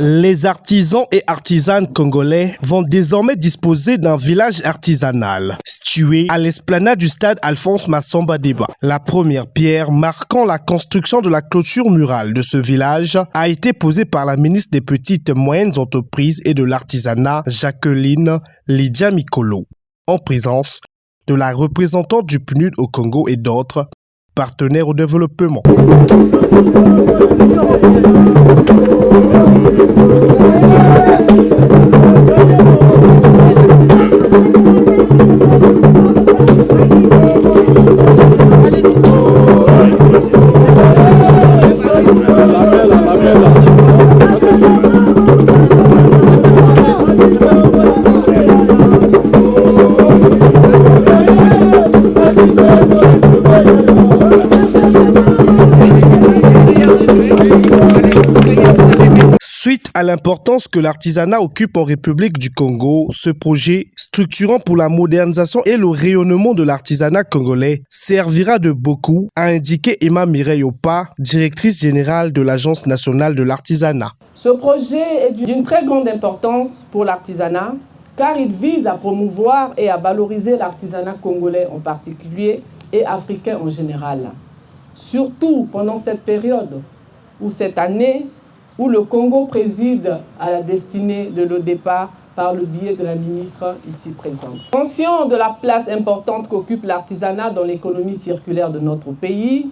Les artisans et artisanes congolais vont désormais disposer d'un village artisanal situé à l'esplanade du stade Alphonse Massamba Deba. La première pierre marquant la construction de la clôture murale de ce village a été posée par la ministre des Petites et Moyennes Entreprises et de l'Artisanat, Jacqueline Lydia Mikolo, en présence de la représentante du PNUD au Congo et d'autres partenaires au développement. Suite à l'importance que l'artisanat occupe en République du Congo, ce projet structurant pour la modernisation et le rayonnement de l'artisanat congolais servira de beaucoup, a indiqué Emma Mireille Opa, directrice générale de l'Agence nationale de l'artisanat. Ce projet est d'une très grande importance pour l'artisanat car il vise à promouvoir et à valoriser l'artisanat congolais en particulier et africain en général. Surtout pendant cette période ou cette année où le Congo préside à la destinée de l'ODEPA par le biais de la ministre ici présente. Conscient de la place importante qu'occupe l'artisanat dans l'économie circulaire de notre pays,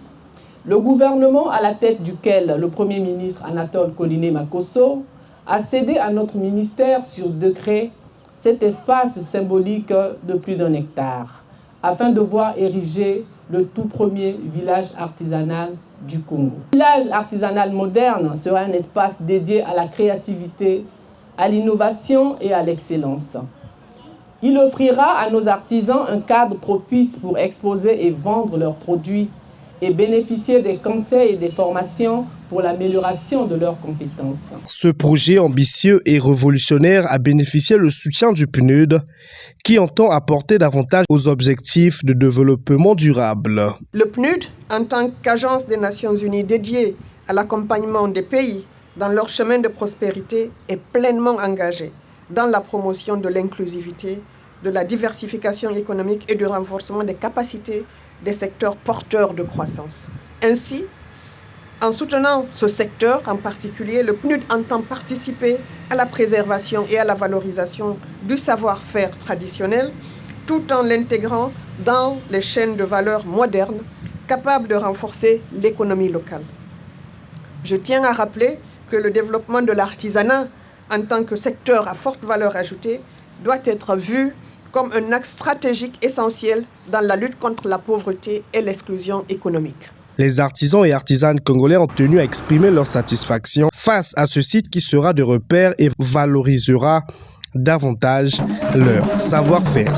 le gouvernement à la tête duquel le Premier ministre Anatole Koliné Makosso a cédé à notre ministère sur décret cet espace symbolique de plus d'1 hectare afin de voir ériger le tout premier village artisanal du Congo. Le village artisanal moderne sera un espace dédié à la créativité, à l'innovation et à l'excellence. Il offrira à nos artisans un cadre propice pour exposer et vendre leurs produits et bénéficier des conseils et des formations pour l'amélioration de leurs compétences. Ce projet ambitieux et révolutionnaire a bénéficié le soutien du PNUD qui entend apporter davantage aux objectifs de développement durable. Le PNUD, en tant qu'agence des Nations Unies dédiée à l'accompagnement des pays dans leur chemin de prospérité, est pleinement engagé dans la promotion de l'inclusivité, de la diversification économique et du renforcement des capacités des secteurs porteurs de croissance. Ainsi, en soutenant ce secteur en particulier, le PNUD entend participer à la préservation et à la valorisation du savoir-faire traditionnel tout en l'intégrant dans les chaînes de valeur modernes capables de renforcer l'économie locale. Je tiens à rappeler que le développement de l'artisanat en tant que secteur à forte valeur ajoutée doit être vu comme un axe stratégique essentiel dans la lutte contre la pauvreté et l'exclusion économique. Les artisans et artisanes congolais ont tenu à exprimer leur satisfaction face à ce site qui sera de repère et valorisera davantage leur savoir-faire.